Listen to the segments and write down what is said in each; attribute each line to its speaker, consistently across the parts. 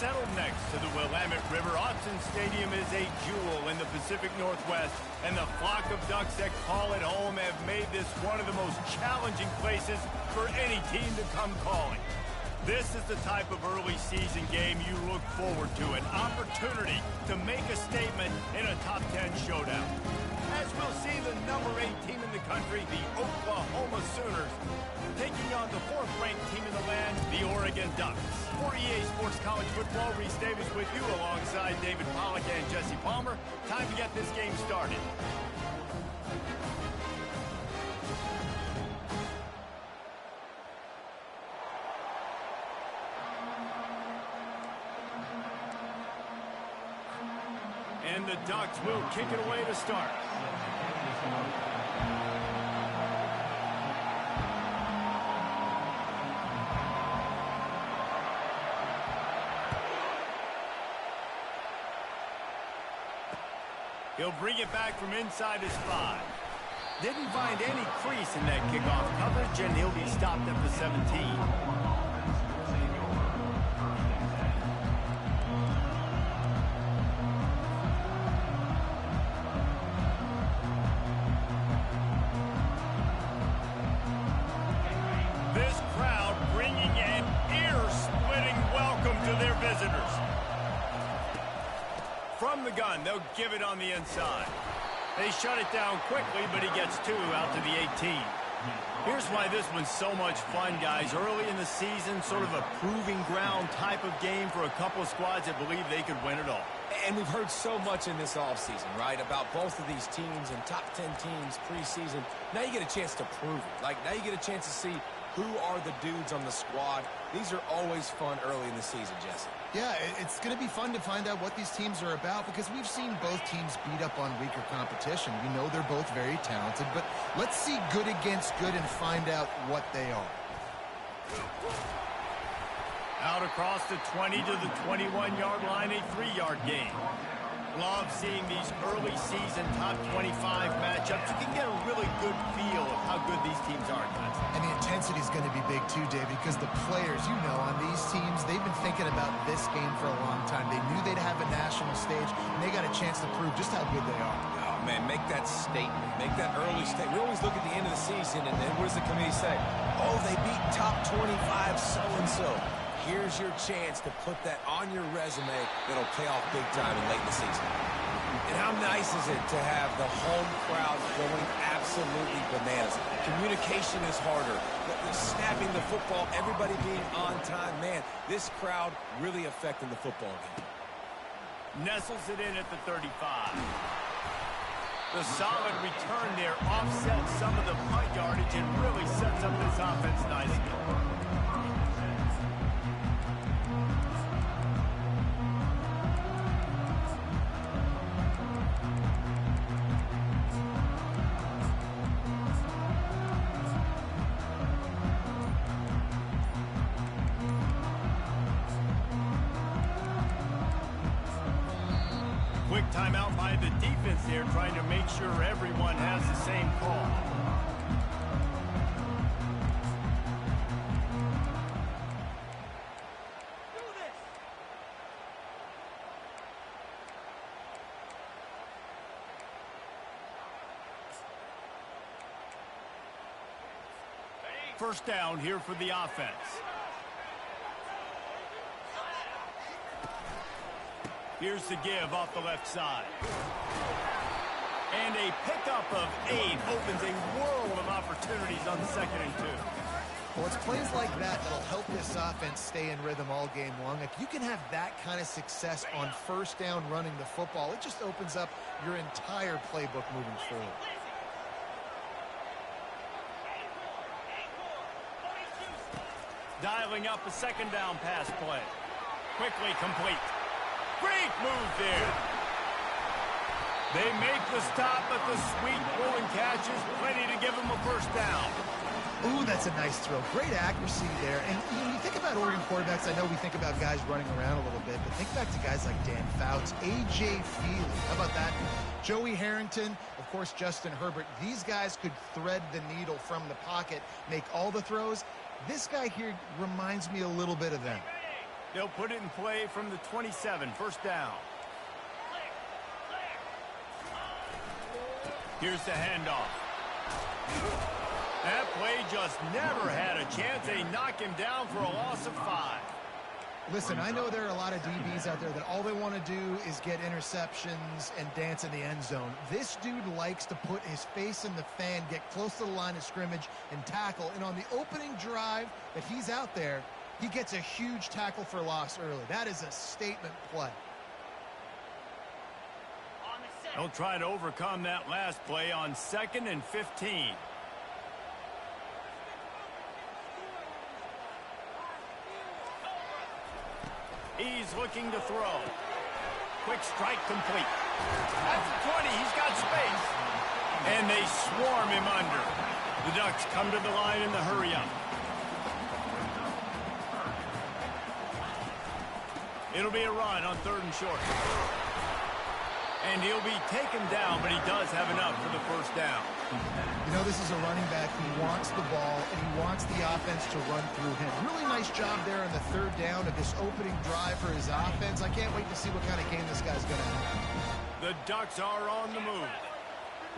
Speaker 1: Settled next to the Willamette River, Autzen Stadium is a jewel in the Pacific Northwest, and the flock of Ducks that call it home have made this one of the most challenging places for any team to come calling. This is the type of early season game you look forward to, an opportunity to make a statement in a top 10 showdown. As we'll see the number 8 team in the country, the Oklahoma Sooners, taking on the 4th-ranked team in the land, the Oregon Ducks. For EA Sports College Football, Reese Davis with you alongside David Pollack and Jesse Palmer. Time to get this game started. And the Ducks will kick it away to start. He'll bring it back from inside his 5. Didn't find any crease in that kickoff coverage, and he'll be stopped at the 17. This crowd bringing an ear-splitting welcome to their visitors. From the gun, they'll give it on the inside. They shut it down quickly, but he gets 2 out to the 18. Here's why this one's so much fun, guys. Early in the season, sort of a proving ground type of game for a couple of squads that believe they could win it all.
Speaker 2: And we've heard so much in this offseason, right, about both of these teams and top 10 teams preseason. Now you get a chance to prove it. Like, now you get a chance to see who are the dudes on the squad. These are always fun early in the season, Jesse.
Speaker 3: Yeah, it's going to be fun to find out what these teams are about because we've seen both teams beat up on weaker competition. We know they're both very talented, but let's see good against good and find out what they are.
Speaker 1: Out across the 20 to the 21-yard line, a 3-yard gain. Love seeing these early season top 25 matchups. You can get a really good feel of how good these teams are, guys.
Speaker 3: And the intensity is going to be big too, David, because the players, you know, on these teams, they've been thinking about this game for a long time. They knew they'd have a national stage, and they got a chance to prove just how good they are.
Speaker 2: Oh, man, make that statement. Make that early statement. We always look at the end of the season, and then what does the committee say? Oh, they beat top 25 so-and-so. Here's your chance to put that on your resume that'll pay off big time in late in the season. And how nice is it to have the home crowd going absolutely bananas? Communication is harder. The snapping the football, everybody being on time. Man, this crowd really affecting the football game.
Speaker 1: Nestles it in at the 35. The solid return there offsets some of the punt yardage and really sets up this offense nicely. Quick timeout by the defense there, trying to make sure everyone has the same call. First down here for the offense. Here's the give off the left side. And a pickup of 8 opens a world of opportunities on 2nd and 2.
Speaker 3: Well, it's plays like that that'll help this offense stay in rhythm all game long. If you can have that kind of success on first down running the football, it just opens up your entire playbook moving forward.
Speaker 1: Dialing up a 2nd down pass play. Quickly complete. Great move there. They make the stop, but the sweet pull and catch is plenty to give them a first down.
Speaker 3: Ooh, that's a nice throw. Great accuracy there. And you know, you think about Oregon quarterbacks, I know we think about guys running around a little bit, but think back to guys like Dan Fouts, A.J. Feely. How about that? Joey Harrington, of course, Justin Herbert. These guys could thread the needle from the pocket, make all the throws. This guy here reminds me a little bit of them.
Speaker 1: They'll put it in play from the 27, first down. Here's the handoff. That play just never had a chance. They knock him down for a loss of 5.
Speaker 3: Listen, I know there are a lot of DBs out there that all they want to do is get interceptions and dance in the end zone. This dude likes to put his face in the fan, get close to the line of scrimmage, and tackle. And on the opening drive that he's out there, he gets a huge tackle for loss early. That is a statement play.
Speaker 1: They'll try to overcome that last play on 2nd and 15. He's looking to throw. Quick strike complete. That's 20. He's got space. And they swarm him under. The Ducks come to the line in the hurry-up. It'll be a run on 3rd and short. And he'll be taken down, but he does have enough for the first down.
Speaker 3: You know, this is a running back who wants the ball, and he wants the offense to run through him. Really nice job there on the 3rd down of this opening drive for his offense. I can't wait to see what kind of game this guy's going to have.
Speaker 1: The Ducks are on the move.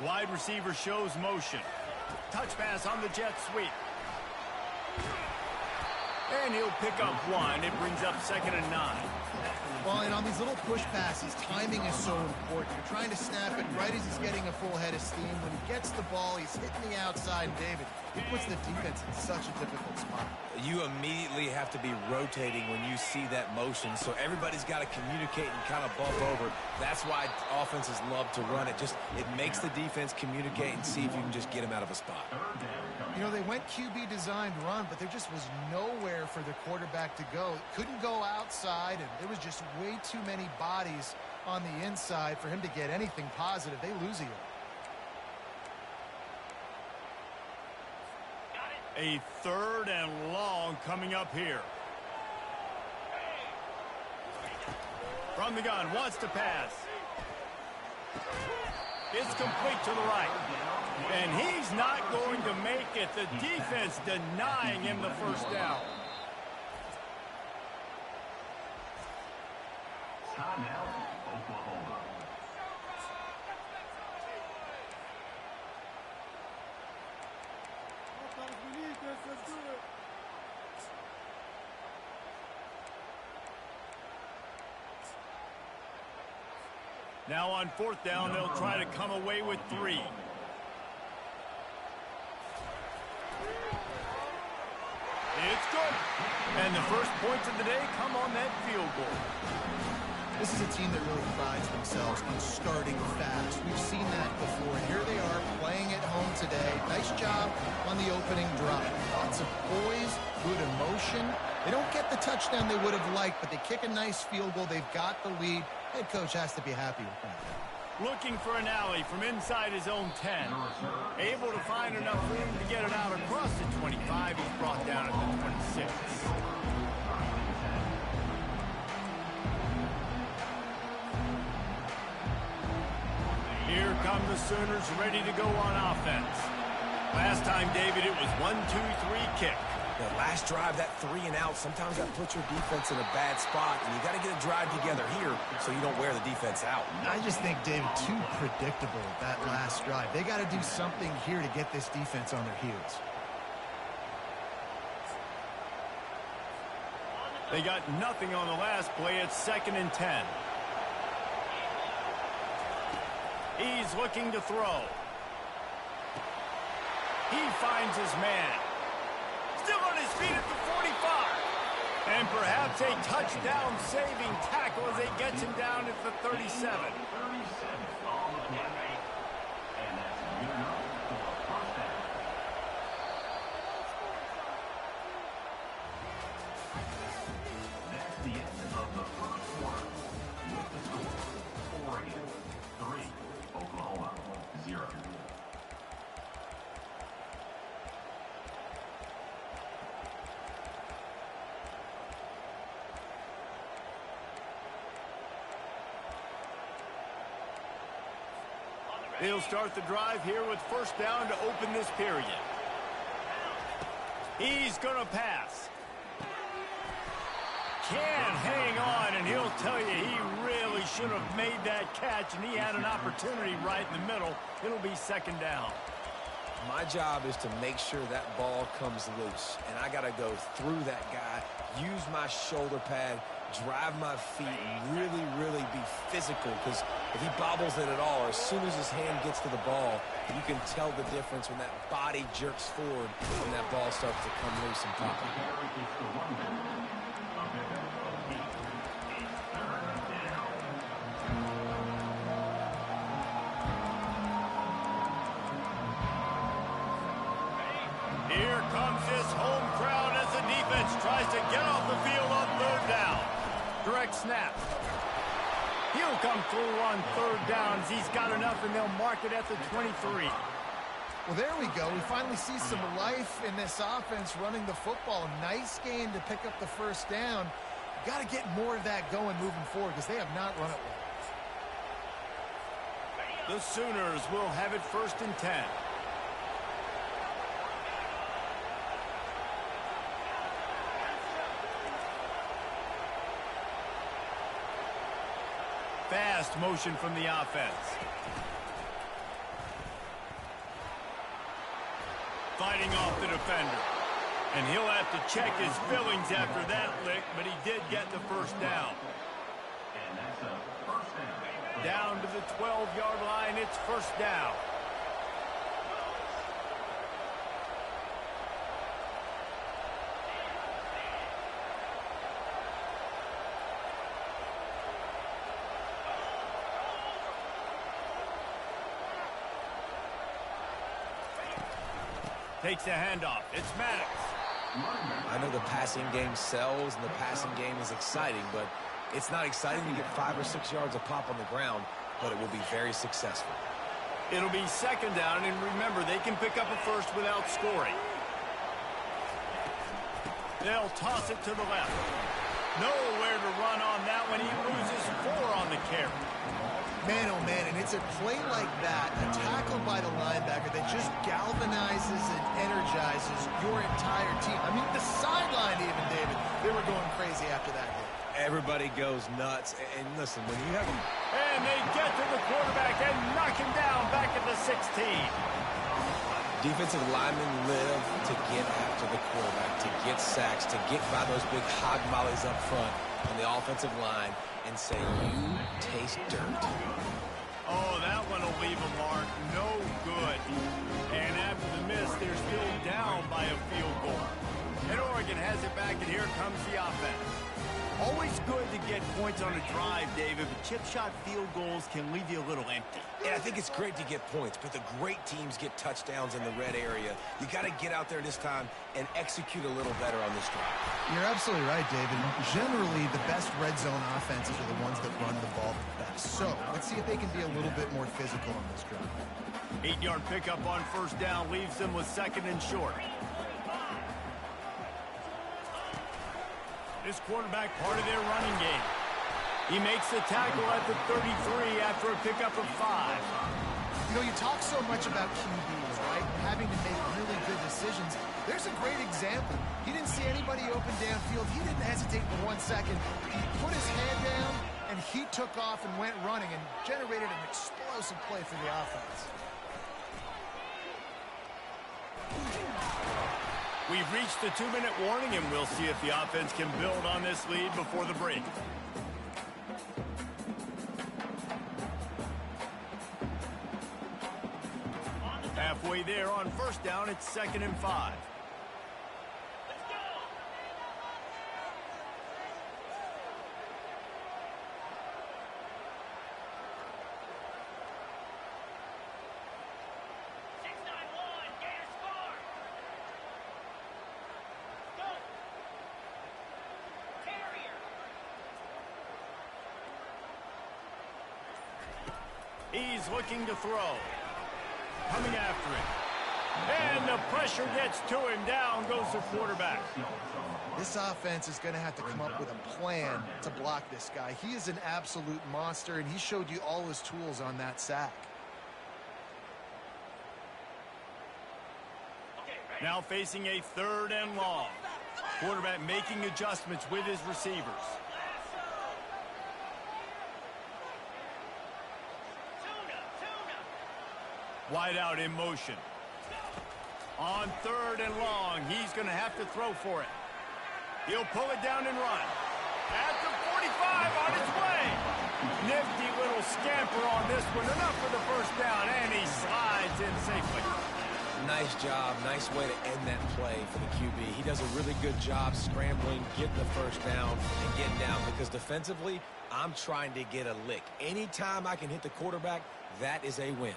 Speaker 1: Wide receiver shows motion. Touch pass on the jet sweep. And he'll pick up 1. It brings up 2nd and 9.
Speaker 3: Well, and on these little push passes, timing is so important. You're trying to snap it right as he's getting a full head of steam. When he gets the ball, he's hitting the outside. David, he puts the defense in such a difficult spot.
Speaker 2: You immediately have to be rotating when you see that motion, so everybody's got to communicate and kind of bump over. That's why offenses love to run it. It makes the defense communicate and see if you can just get him out of a spot.
Speaker 3: You know, they went QB designed run, but there just was nowhere for the quarterback to go. Couldn't go outside, and there was just way too many bodies on the inside for him to get anything positive. They lose a yard.
Speaker 1: A 3rd and long coming up here. From the gun, wants to pass. It's complete to the right. And he's not going to make it. The defense denying him the first down.
Speaker 4: Timeout, Oklahoma.
Speaker 5: Let's do it.
Speaker 1: Now on 4th down, they'll try to come away with 3. It's good. And the first points of the day come on that field goal.
Speaker 3: This is a team that really prides themselves on starting fast. We've seen that before. And here they are playing at home today. Nice job on the opening drive. Lots of poise, good emotion. They don't get the touchdown they would have liked, but they kick a nice field goal. They've got the lead. Head coach has to be happy with that.
Speaker 1: Looking for an alley from inside his own 10. Able to find enough room to get it out across the 25. He's brought down at the 26. Here come the Sooners ready to go on offense. Last time, David, it was 1-2-3 kick.
Speaker 2: The last drive, that 3 and out, sometimes that puts your defense in a bad spot, and you got to get a drive together here so you don't wear the defense out.
Speaker 3: I just think, David, too predictable that last drive. They got to do something here to get this defense on their heels.
Speaker 1: They got nothing on the last play. It's 2nd and 10. He's looking to throw. He finds his man. Still on his feet at the 45. And perhaps a touchdown-saving tackle as they get him down at the 37.
Speaker 4: On the play. And that's good enough for a first down. That's the end of the first quarter. With the score, Oregon 3, Oklahoma 0.
Speaker 1: They'll start the drive here with first down to open this period. He's going to pass. can hang on, and he'll tell you he really should have made that catch, and he had an opportunity right in the middle. It'll be second down.
Speaker 2: My job is to make sure that ball comes loose, and I got to go through that guy, use my shoulder pad, drive my feet, and really be physical, because if he bobbles it at all, or as soon as his hand gets to the ball, you can tell the difference when that body jerks forward and that ball starts to come loose and pop.
Speaker 1: Here comes his home crowd as the defense tries to get off the field on third down. Direct snap. He'll come through on third down as he's got enough, and they'll mark it at the 23.
Speaker 3: Well, there we go. We finally see some life in this offense running the football. Nice game to pick up the first down. Got to get more of that going moving forward because they have not run it well.
Speaker 1: The Sooners will have it 1st and 10. Fast motion from the offense. Fighting off the defender. And he'll have to check his fillings after that lick, but he did get the first down.
Speaker 4: And that's a first down.
Speaker 1: Down to the 12-yard line, it's first down. Takes a handoff. It's Maddox.
Speaker 2: I know the passing game sells and the passing game is exciting, but it's not exciting to get 5 or 6 yards a pop on the ground, but it will be very successful.
Speaker 1: It'll be second down, and remember, they can pick up a first without scoring. They'll toss it to the left. Nowhere to run on that one. He loses 4 on the carry.
Speaker 3: Man, oh man, and it's a play like that, a tackle by the linebacker that just galvanizes and energizes your entire team. I mean, the sideline even, David, they were going crazy after that hit.
Speaker 2: Everybody goes nuts. And listen, when you have them...
Speaker 1: And they get to the quarterback and knock him down back at the 16.
Speaker 2: Defensive linemen live to get after the quarterback, to get sacks, to get by those big hog mollies up front on the offensive line and say, you taste dirt.
Speaker 1: Oh, that one will leave a mark. No good. And after the miss, they're still down by a field goal. And Oregon has it back, and here comes the offense. Always good to get points on a drive, David, but chip shot field goals can leave you a little empty.
Speaker 2: Yeah, I think it's great to get points, but the great teams get touchdowns in the red area. You got to get out there this time and execute a little better on this drive.
Speaker 3: You're absolutely right, David. Generally, the best red zone offenses are the ones that run the ball the best. So let's see if they can be a little bit more physical on this drive.
Speaker 1: 8-yard pickup on first down leaves them with second and short. This quarterback part of their running game. He makes the tackle at the 33 after a pickup of 5.
Speaker 3: You know, you talk so much about QBs, right? Having to make really good decisions. There's a great example. He didn't see anybody open downfield. He didn't hesitate for 1 second. He put his hand down, and he took off and went running and generated an explosive play for the offense.
Speaker 1: We've reached the 2-minute warning, and we'll see if the offense can build on this lead before the break. Halfway there on first down, it's 2nd and 5. He's looking to throw. Coming after it. And the pressure gets to him. Down goes the quarterback.
Speaker 3: This offense is going to have to come up with a plan to block this guy. He is an absolute monster, and he showed you all his tools on that sack.
Speaker 1: Now facing a 3rd and long. Quarterback making adjustments with his receivers. Wide out in motion. On 3rd and long, he's going to have to throw for it. He'll pull it down and run. At the 45, on his way. Nifty little scamper on this one. Enough for the first down, and he slides in safely.
Speaker 2: Nice job. Nice way to end that play for the QB. He does a really good job scrambling, getting the first down, and getting down. Because defensively, I'm trying to get a lick. Anytime I can hit the quarterback, that is a win.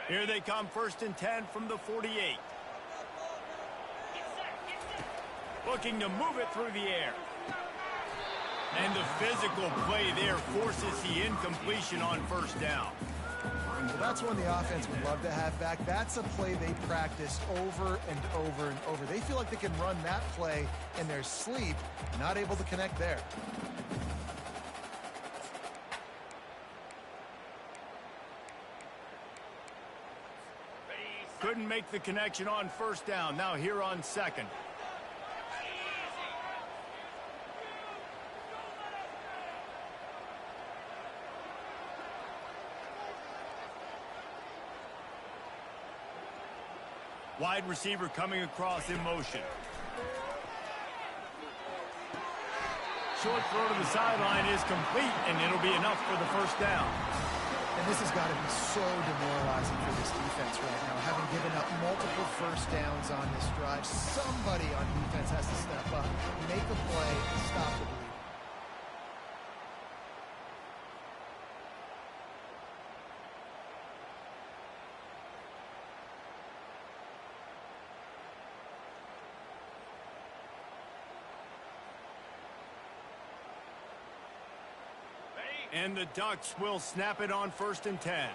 Speaker 1: Here they come, 1st and 10 from the 48. Looking to move it through the air. And the physical play there forces the incompletion on 1st down.
Speaker 3: Well, that's one the offense would love to have back. That's a play they practice over and over and over. They feel like they can run that play in their sleep, not able to connect there.
Speaker 1: Couldn't make the connection on 1st down. Now here on 2nd. Wide receiver coming across in motion. Short throw to the sideline is complete, and it'll be enough for the 1st down.
Speaker 3: And this has got to be so demoralizing for this defense right now. Having given up multiple 1st downs on this drive, somebody on defense has to step up, make a play, and stop the bleed.
Speaker 1: And the Ducks will snap it on 1st and 10.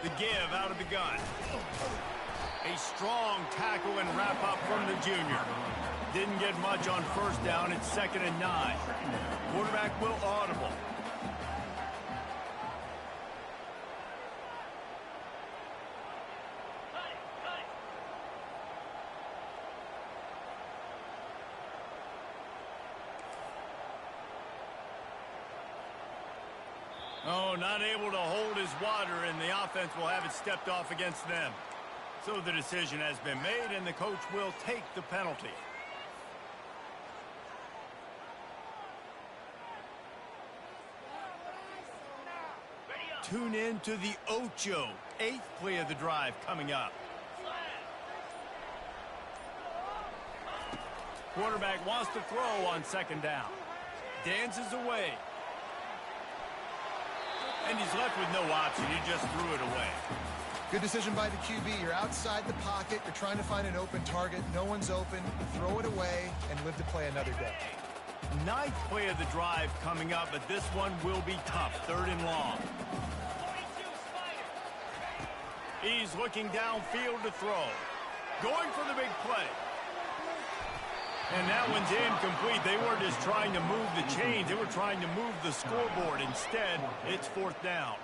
Speaker 1: The give out of the gun. A strong tackle and wrap up from the junior. Didn't get much on 1st down. It's 2nd and 9. Quarterback will audible. Oh, not able to hold his water, and the offense will have it stepped off against them. So the decision has been made, and the coach will take the penalty. Tune in to the Ocho, 8th play of the drive coming up. Quarterback wants to throw on 2nd down. Dances away. And he's left with no option. He just threw it away.
Speaker 3: Good decision by the QB. You're outside the pocket. You're trying to find an open target. No one's open. Throw it away and live to play another day.
Speaker 1: 9th play of the drive coming up, but this one will be tough. 3rd and long. He's looking downfield to throw. Going for the big play. And that one's incomplete. They weren't just trying to move the chains. They were trying to move the scoreboard. Instead, it's 4th down.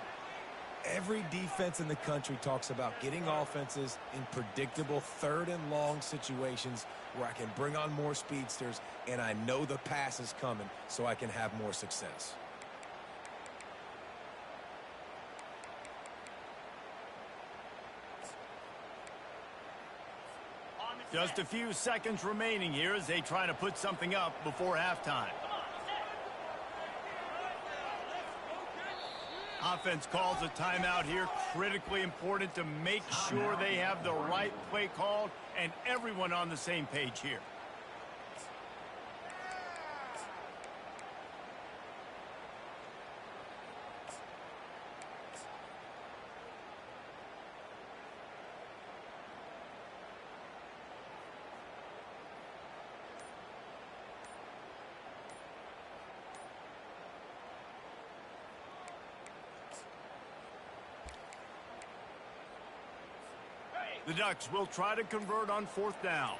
Speaker 2: Every defense in the country talks about getting offenses in predictable 3rd and long situations where I can bring on more speedsters and I know the pass is coming so I can have more success.
Speaker 1: Just a few seconds remaining here as they try to put something up before halftime. Offense calls a timeout here. Critically important to make sure they have the right play called and everyone on the same page here. The Ducks will try to convert on 4th down.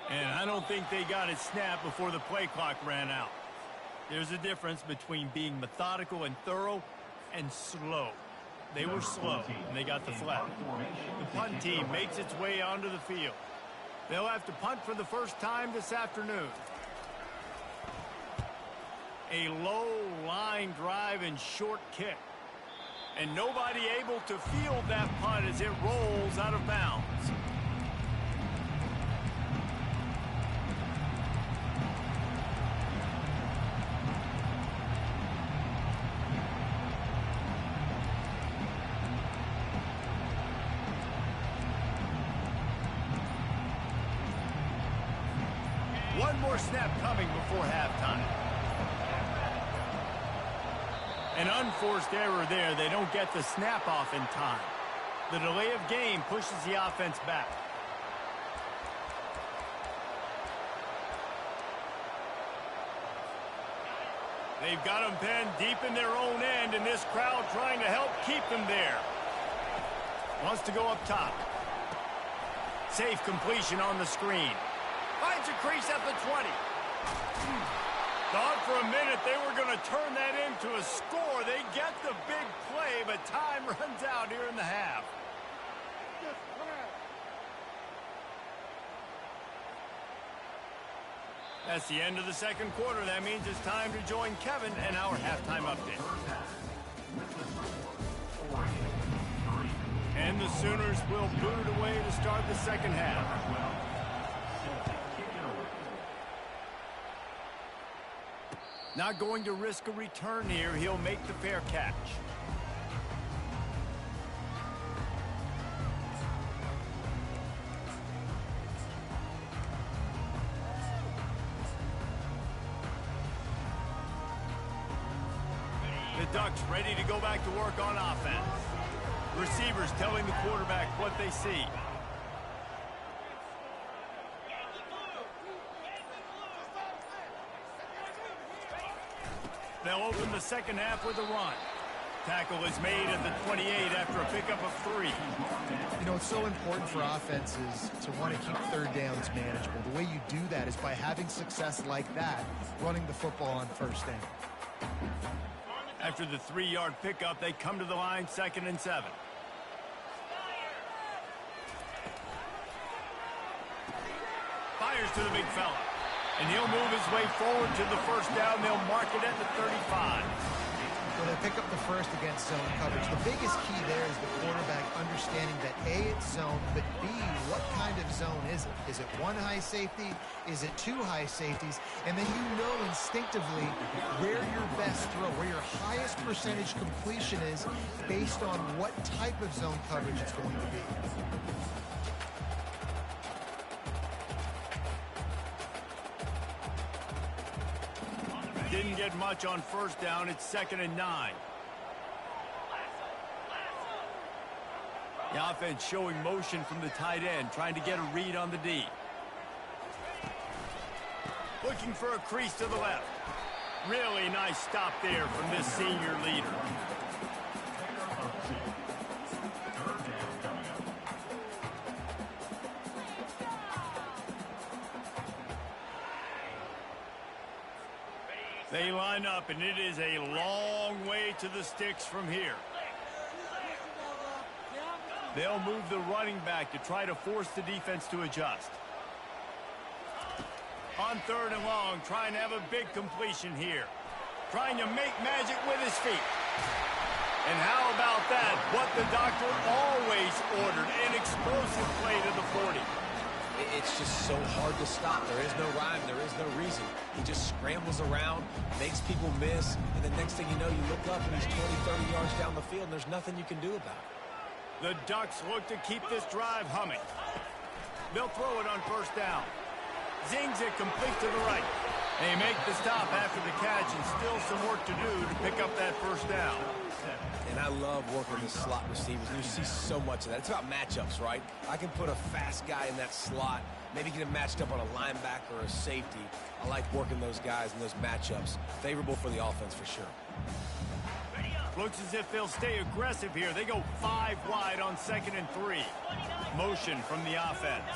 Speaker 1: And I don't think they got it snapped before the play clock ran out. There's a difference between being methodical and thorough and slow. They were slow, and they got the flag. The punt team makes its way onto the field. They'll have to punt for the first time this afternoon. A low line drive and short kick. And nobody able to field that punt as it rolls out of bounds. One more snap coming before halftime. An unforced error there. They don't get the snap off in time. The delay of game pushes the offense back. They've got them pinned deep in their own end, and this crowd trying to help keep them there. Wants to go up top. Safe completion on the screen. Finds a crease at the 20. Thought for a minute they were going to turn that into a score. They get the big play, but time runs out here in the half. That's the end of the second quarter. That means it's time to join Kevin and our halftime update. And the Sooners will boot it away to start the second half. Not going to risk a return here. He'll make the fair catch. The Ducks ready to go back to work on offense. Receivers telling the quarterback what they see. They'll open the second half with a run. Tackle is made at the 28 after a pickup of 3.
Speaker 3: You know, it's so important for offenses to want to keep third downs manageable. The way you do that is by having success like that, running the football on first down.
Speaker 1: After the 3-yard pickup, they come to the line, 2nd and 7. Fires to the big fella. And he'll move his way forward to the first down. They'll mark it at the 35.
Speaker 3: When they pick up the first against zone coverage, the biggest key there is the quarterback understanding that A, it's zone, but B, what kind of zone is it? Is it one high safety? Is it two high safeties? And then you know instinctively where your best throw, where your highest percentage completion is based on what type of zone coverage it's going to be.
Speaker 1: Didn't get much on first down. It's 2nd and 9. The offense showing motion from the tight end, trying to get a read on the D. Looking for a crease to the left. Really nice stop there from this senior leader. They line up, and it is a long way to the sticks from here. They'll move the running back to try to force the defense to adjust. On 3rd and long, trying to have a big completion here. Trying to make magic with his feet. And how about that? What the doctor always ordered, an explosive play to the 40.
Speaker 2: It's just so hard to stop. There is no rhyme. There is no reason. He just scrambles around, makes people miss, and the next thing you know, you look up and he's 20, 30 yards down the field, and there's nothing you can do about it.
Speaker 1: The Ducks look to keep this drive humming. They'll throw it on first down. Zings it complete to the right. They make the stop after the catch, and still some work to do to pick up that first down.
Speaker 2: And I love working with slot receivers. You see so much of that. It's about matchups, right? I can put a fast guy in that slot, maybe get him matched up on a linebacker or a safety. I like working those guys in those matchups. Favorable for the offense for sure.
Speaker 1: Looks as if they'll stay aggressive here. They go 5 wide on 2nd and 3. Motion from the offense.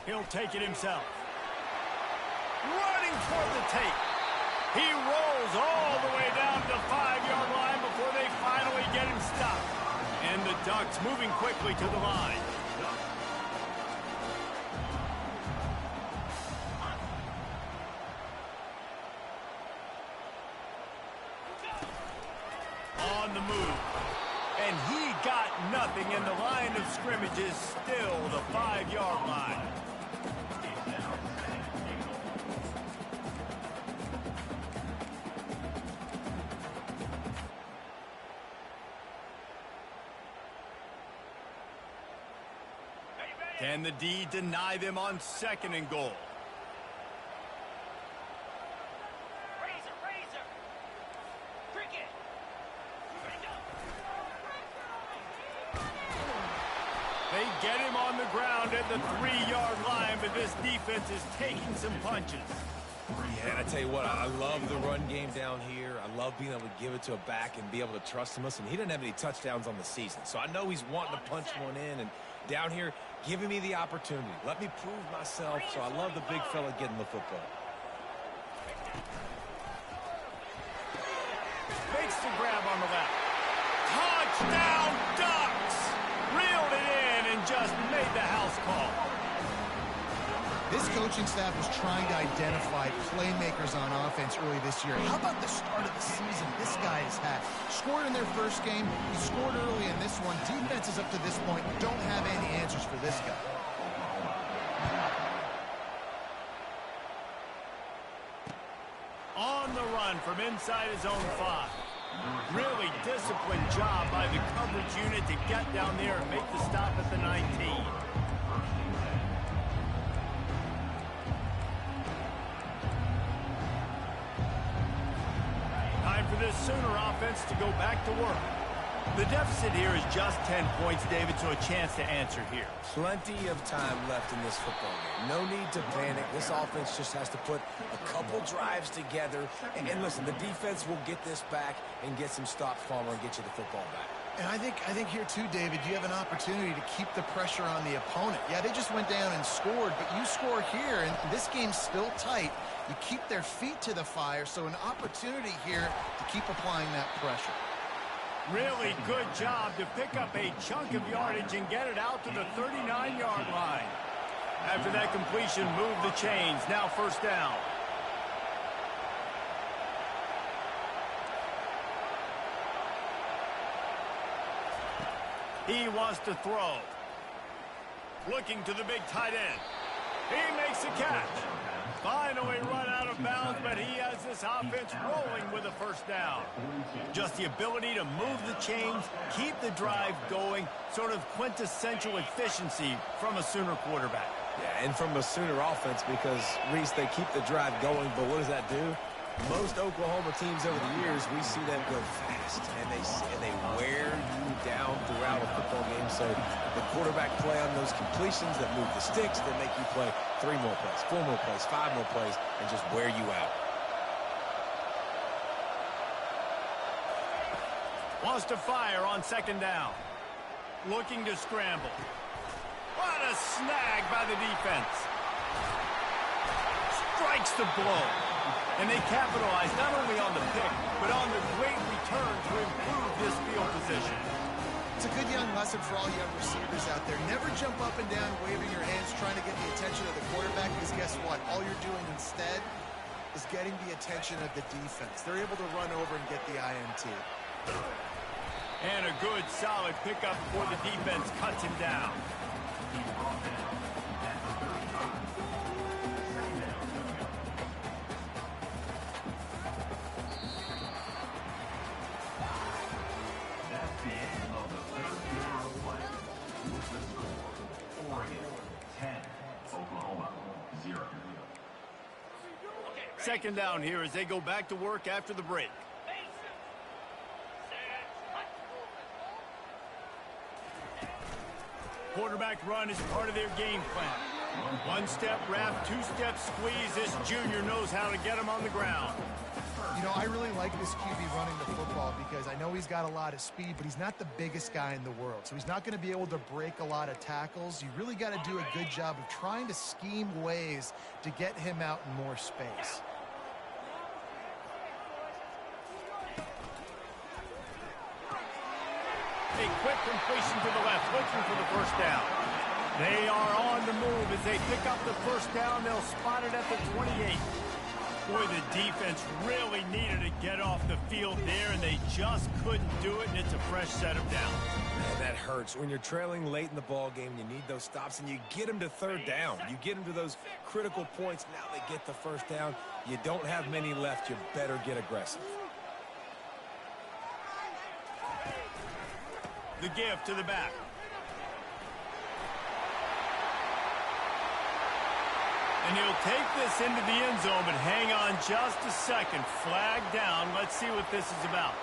Speaker 1: He'll take it himself. running toward the tape. He rolls all the way down to the 5-yard line before they finally get him stopped. And the Ducks moving quickly to the line. On the move. And he got nothing, and the line of scrimmage is still the 5-yard line. Can the D deny them on 2nd and goal? They get him on the ground at the 3-yard line, but this defense is taking some punches.
Speaker 2: Yeah, and I tell you what, I love the run game down here. I love being able to give it to a back and be able to trust him. Listen, he didn't have any touchdowns on the season, so I know he's wanting to punch one in. And down here, giving me the opportunity. Let me prove myself, so I love the big fella getting the football.
Speaker 1: Makes the grab on the left. Touchdown, Ducks! Reeled it in and just made the house call.
Speaker 3: This coaching staff was trying to identify playmakers on offense early this year. How about the start of the season this guy has had? Scored in their first game. He scored early in this one. Defenses up to this point don't have any answers for this guy.
Speaker 1: On the run from inside his own 5. Really disciplined job by the coverage unit to get down there and make the stop at the 19. Time for this Sooner offense to go back to work. The deficit here is just 10 points, David, so a chance to answer here.
Speaker 2: Plenty of time left in this football game. No need to panic. This offense just has to put a couple drives together. And listen, the defense will get this back and get some stops, Palmer, and get you the football back.
Speaker 3: And I think here too, David, you have an opportunity to keep the pressure on the opponent. Yeah, they just went down and scored, but you score here, and this game's still tight. You keep their feet to the fire, so an opportunity here to keep applying that pressure.
Speaker 1: Really good job to pick up a chunk of yardage and get it out to the 39-yard line. After that completion, move the chains. Now 1st down. He wants to throw. Looking to the big tight end. He makes a catch. Finally run out of bounds, but he has this offense rolling with a 1st down. Just the ability to move the chains, keep the drive going, sort of quintessential efficiency from a Sooner quarterback.
Speaker 2: Yeah, and from a Sooner offense because, Reese, they keep the drive going, but what does that do? Most Oklahoma teams over the years, we see them go fast, and they wear you down throughout a football game. So the quarterback play on those completions that move the sticks, that make you play 3 more plays, 4 more plays, 5 more plays, and just wear you out.
Speaker 1: Wants to fire on 2nd down. Looking to scramble. What a snag by the defense. Strikes the blow. And they capitalize not only on the pick, but on the great return to improve this field position.
Speaker 3: It's a good young lesson for all young receivers out there. Never jump up and down waving your hands trying to get the attention of the quarterback, because guess what? All you're doing instead is getting the attention of the defense. They're able to run over and get the INT.
Speaker 1: And a good, solid pickup before the defense cuts him down.
Speaker 4: Oklahoma 0.
Speaker 1: 2nd down here as they go back to work after the break. Quarterback run is part of their game plan. 1-step wrap, 2-step squeeze. This junior knows how to get him on the ground.
Speaker 3: You know, I really like this QB running the football because I know he's got a lot of speed, but he's not the biggest guy in the world. So he's not going to be able to break a lot of tackles. You really got to do a good job of trying to scheme ways to get him out in more space.
Speaker 1: A quick completion to the left, looking for the first down. They are on the move as they pick up the first down. They'll spot it at the 28. Boy, the defense really needed to get off the field there, and they just couldn't do it, and it's a fresh set of downs.
Speaker 2: Man, that hurts. When you're trailing late in the ball game, you need those stops, and you get them to third down. You get them to those critical points. Now they get the first down. You don't have many left. You better get aggressive.
Speaker 1: The give to the back. And he'll take this into the end zone, but hang on just a second. Flag down. Let's see what this is about.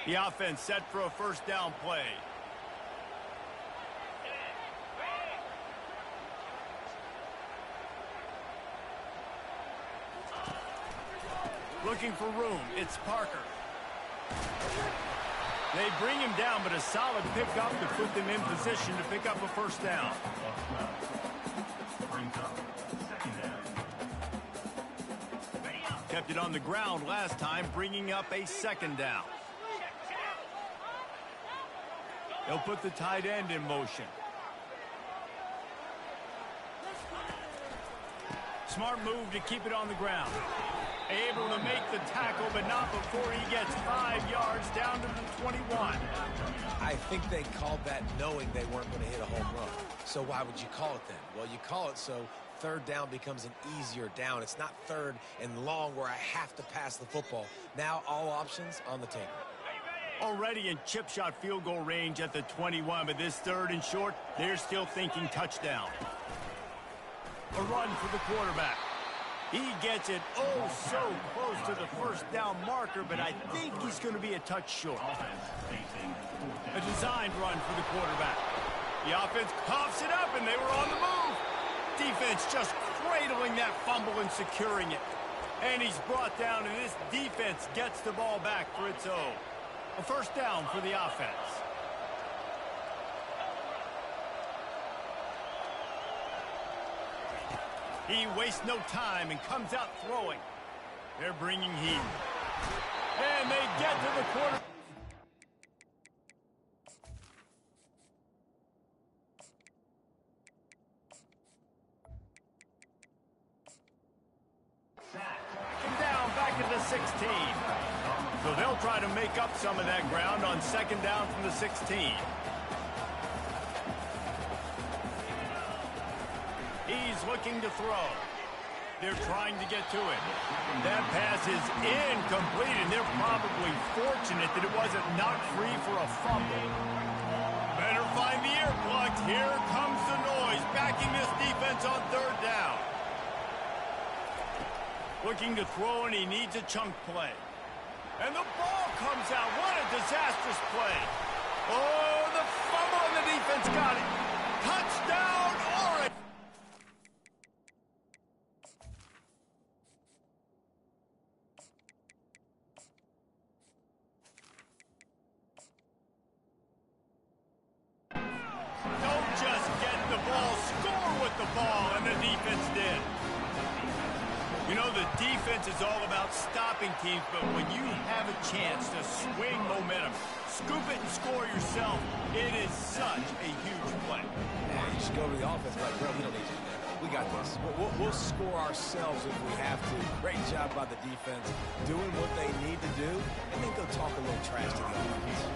Speaker 1: The offense set for a first down play. Looking for room. It's Parker. They bring him down, but a solid pickup to put them in position to pick up a first down. Kept it on the ground last time, bringing up a second down. They'll put the tight end in motion. Smart move to keep it on the ground. Able to make the tackle, but not before he gets 5 yards down to the 21.
Speaker 2: I think they called that knowing they weren't going to hit a home run. So why would you call it then? Well, you call it so third down becomes an easier down. It's not third and long where I have to pass the football. Now all options on the table.
Speaker 1: Already in chip shot field goal range at the 21, but this third and short, they're still thinking touchdown. A run for the quarterback. He gets it oh so close to the first down marker, but I think he's going to be a touch short. A designed run for the quarterback. The offense coughs it up, and they were on the move. Defense just cradling that fumble and securing it. And he's brought down, and this defense gets the ball back for its own. A first down for the offense. He wastes no time and comes out throwing. They're bringing heat. And they get to the quarter. Down back at the 16. So they'll try to make up some of that ground on second down from the 16. He's looking to throw. They're trying to get to it. That pass is incomplete, and they're probably fortunate that it wasn't knocked free for a fumble. Better find the earplugs. Here comes the noise, backing this defense on third down. Looking to throw, and he needs a chunk play. And the ball comes out. What a disastrous play. Oh, the fumble, and the defense got it. Touchdown, Oregon. Don't just get the ball, score with the ball, and the defense did. You know, the defense is all about stopping teams, but when you have a chance to swing momentum, scoop it and score yourself, it is such a huge play.
Speaker 2: Yeah, you should go to the offense like, bro, we don't need you there. We got this. We'll score ourselves if we have to. Great job by the defense, doing what they need to do, and then go talk a little trash to the offense.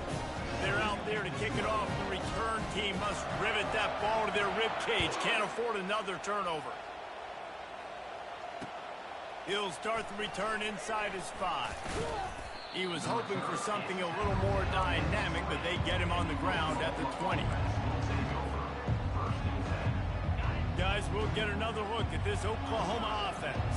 Speaker 1: They're out there to kick it off. The return team must rivet that ball to their rib cage. Can't afford another turnover. He'll start the return inside his 5. He was hoping for something a little more dynamic, but they get him on the ground at the 20. Guys, we'll get another look at this Oklahoma offense.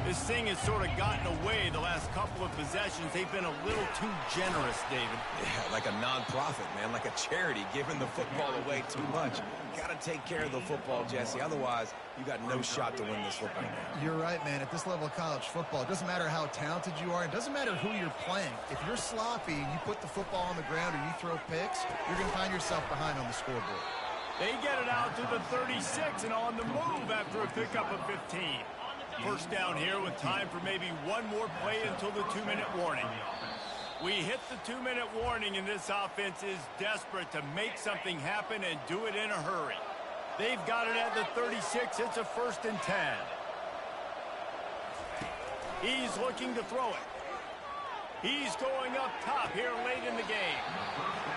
Speaker 1: This thing has sort of gotten away the last couple of possessions. They've been a little too generous, David.
Speaker 2: Yeah, like a non-profit, man, like a charity, giving the football away too much. Got to take care of the football, Jesse. Otherwise, you got no shot to win this football game.
Speaker 3: You're right, man. At this level of college football, it doesn't matter how talented you are. It doesn't matter who you're playing. If you're sloppy and you put the football on the ground or you throw picks, you're going to find yourself behind on the scoreboard.
Speaker 1: They get it out to the 36 and on the move after a pickup of 15. First down here with time for maybe one more play until the 2-minute warning. We hit the 2-minute warning, and this offense is desperate to make something happen and do it in a hurry. They've got it at the 36. It's a 1st and 10. He's looking to throw it. He's going up top here late in the game.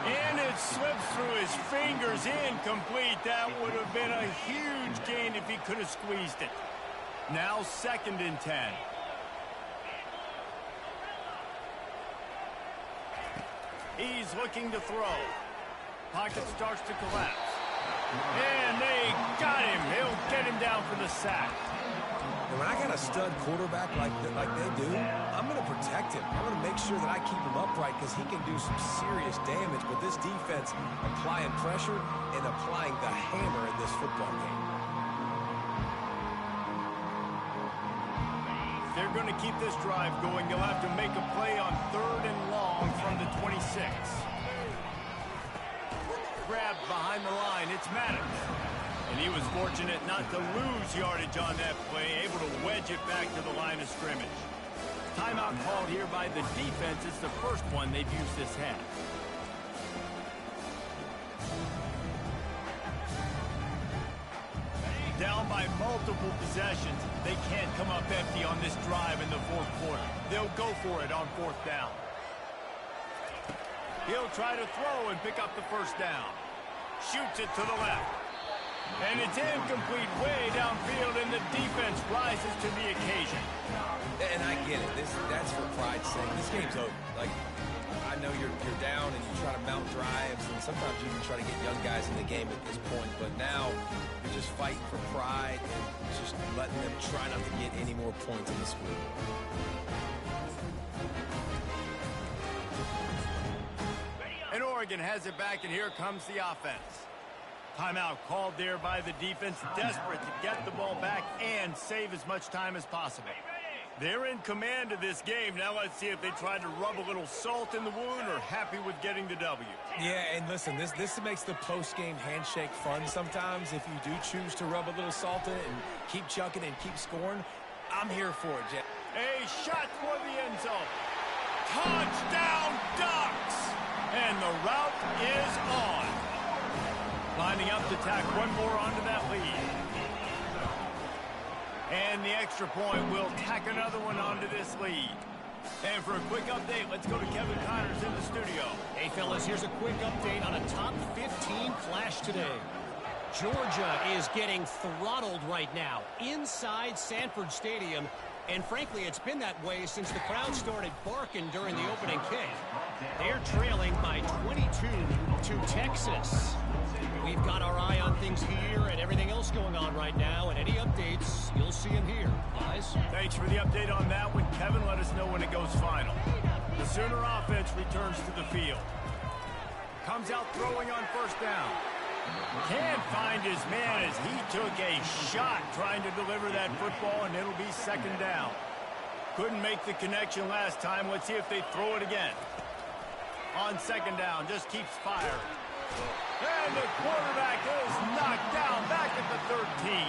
Speaker 1: And it slips through his fingers, incomplete. That would have been a huge gain if he could have squeezed it. Now 2nd and 10. He's looking to throw. Pocket starts to collapse. And they got him. He'll get him down for the sack.
Speaker 2: And when I got a stud quarterback like they do, I'm going to protect him. I'm going to make sure that I keep him upright because he can do some serious damage. But this defense applying pressure and applying the hammer in this football game.
Speaker 1: They're going to keep this drive going. They'll have to make a play on 3rd and long from the 26. Grabbed behind the line. It's Maddox. And he was fortunate not to lose yardage on that play, able to wedge it back to the line of scrimmage. Timeout called here by the defense. It's the first one they've used this half. Down by multiple possessions. They can't come up empty on this drive in the 4th quarter. They'll go for it on 4th down. He'll try to throw and pick up the 1st down. Shoots it to the left. And it's incomplete way downfield, and the defense rises to the occasion.
Speaker 2: And I get it. That's for pride's sake. This game's over. Like, I know you're down and you try to mount drives, and sometimes you can try to get young guys in the game at this point. But now you're just fighting for pride and just letting them try not to get any more points in the score.
Speaker 1: And Oregon has it back, and here comes the offense. Timeout called there by the defense, desperate to get the ball back and save as much time as possible. They're in command of this game. Now let's see if they try to rub a little salt in the wound or happy with getting the W.
Speaker 2: Yeah, and listen, this makes the post-game handshake fun sometimes. If you do choose to rub a little salt in it and keep chucking and keep scoring, I'm here for it, Jeff.
Speaker 1: A shot for the end zone. Touchdown, Ducks! And the route is on. Lining up to tack one more onto that lead. And the extra point will tack another one onto this lead. And for a quick update, let's go to Kevin Connors in the studio.
Speaker 6: Hey, fellas, here's a quick update on a top 15 clash today. Georgia is getting throttled right now inside Sanford Stadium. And frankly, it's been that way since the crowd started barking during the opening kick. They're trailing by 22 to Texas. We've got our eye on things here and everything else going on right now, and any updates, you'll see them here. Guys?
Speaker 1: Thanks for the update on that one, Kevin. Let us know when it goes final. The Sooner offense returns to the field. Comes out throwing on 1st down. Can't find his man as he took a shot trying to deliver that football, and it'll be 2nd down. Couldn't make the connection last time. Let's see if they throw it again. On 2nd down, just keeps firing. And the quarterback is knocked down back at the 13.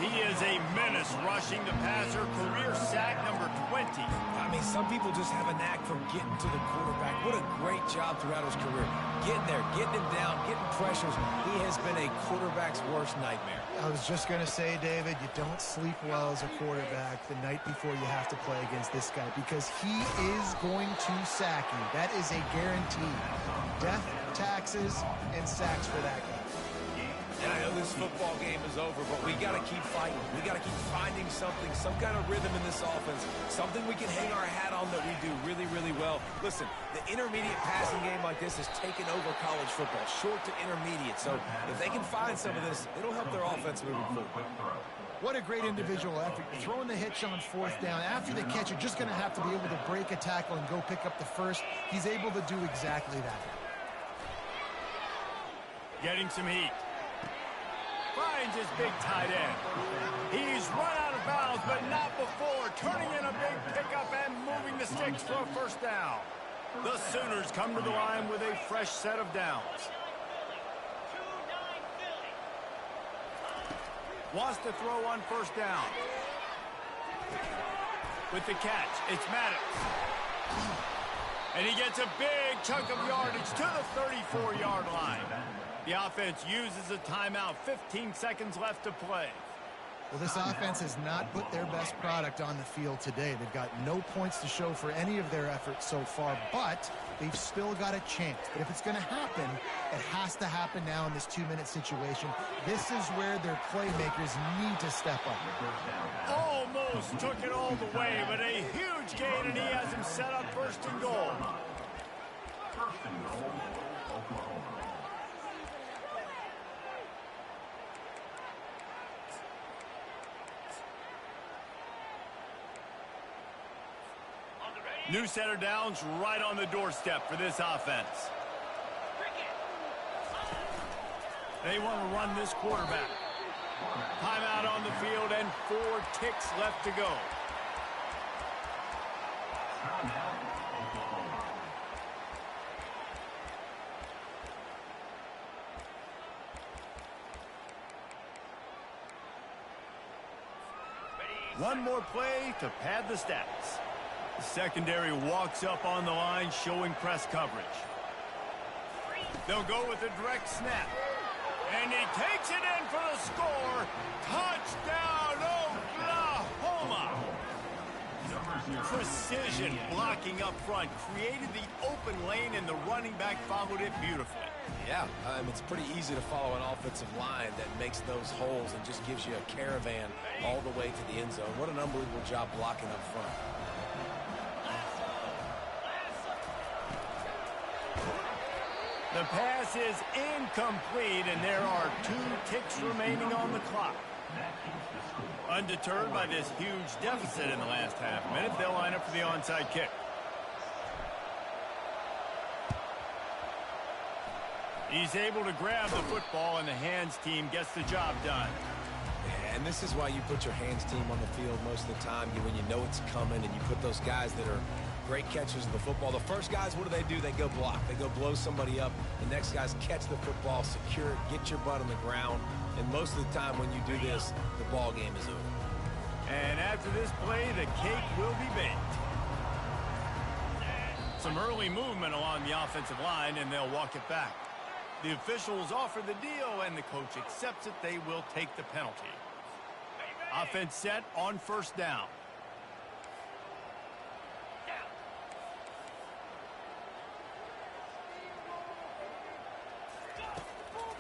Speaker 1: He is a menace rushing the passer. Career sack number 20.
Speaker 2: I mean, some people just have a knack for getting to the quarterback. What a great job throughout his career. Getting there, getting him down, getting pressures. He has been a quarterback's worst nightmare.
Speaker 3: I was just going to say, David, you don't sleep well as a quarterback the night before you have to play against this guy because he is going to sack you. That is a guarantee. Death, taxes, and sacks for that guy.
Speaker 2: And I know this football game is over, but we got to keep fighting. We got to keep finding something, some kind of rhythm in this offense, something we can hang our hat on that we do really, really well. Listen, the intermediate passing game like this has taken over college football, short to intermediate. So if they can find some of this, it'll help their offense moving forward.
Speaker 3: What a great individual effort. Throwing the hitch on fourth down. After the catch, you're just going to have to be able to break a tackle and go pick up the first. He's able to do exactly that.
Speaker 1: Getting some heat. Finds his big tight end. He's run out of bounds, but not before. Turning in a big pickup and moving the sticks for a first down. The Sooners come to the line with a fresh set of downs. Wants to throw on first down. With the catch, it's Maddox. And he gets a big chunk of yardage to the 34-yard line. The offense uses a timeout. 15 seconds left to play.
Speaker 3: Well, this offense has not put their best product on the field today. They've got no points to show for any of their efforts so far, but they've still got a chance. But if it's going to happen, it has to happen now in this 2-minute situation. This is where their playmakers need to step up.
Speaker 1: Almost took it all the way, but a huge gain, and he has him set up first and goal.
Speaker 4: First and goal, Oklahoma.
Speaker 1: New set of downs right on the doorstep for this offense. They want to run this quarterback. Timeout on the field and 4 ticks left to go. One more play to pad the stats. The secondary walks up on the line, showing press coverage. They'll go with a direct snap. And he takes it in for the score. Touchdown, Oklahoma! Precision blocking up front. Created the open lane, and the running back followed it beautifully.
Speaker 2: Yeah, it's pretty easy to follow an offensive line that makes those holes and just gives you a caravan all the way to the end zone. What an unbelievable job blocking up front.
Speaker 1: The pass is incomplete, and there are 2 ticks remaining on the clock. Undeterred by this huge deficit in the last half minute, they'll line up for the onside kick. He's able to grab the football, and the hands team gets the job done.
Speaker 2: And this is why you put your hands team on the field most of the time, when you know it's coming, and you put those guys that are great catchers of the football. The first guys, what do? They go block. They go blow somebody up. The next guys catch the football, secure it, get your butt on the ground. And most of the time when you do this, the ball game is over.
Speaker 1: And after this play, the cake will be baked. Some early movement along the offensive line, and they'll walk it back. The officials offer the deal, and the coach accepts it. They will take the penalty. Offense set on first down.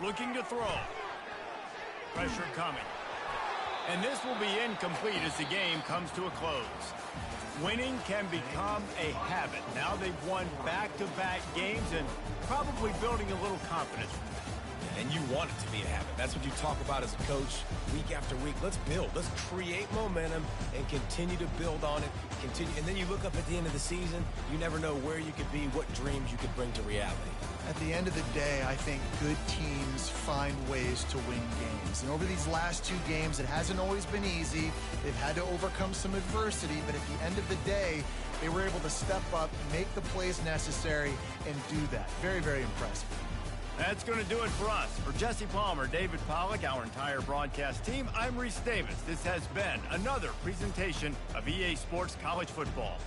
Speaker 1: Looking to throw. Pressure coming. And this will be incomplete as the game comes to a close. Winning can become a habit. Now they've won back-to-back games and probably building a little confidence.
Speaker 2: And you want it to be a habit. That's what you talk about as a coach week after week. Let's build. Let's create momentum and continue to build on it. And then you look up at the end of the season, you never know where you could be, what dreams you could bring to reality.
Speaker 3: At the end of the day, I think good teams find ways to win games. And over these last 2 games, it hasn't always been easy. They've had to overcome some adversity, but at the end of the day, they were able to step up, make the plays necessary, and do that. Very, very impressive.
Speaker 1: That's going to do it for us. For Jesse Palmer, David Pollack, our entire broadcast team, I'm Reese Davis. This has been another presentation of EA Sports College Football.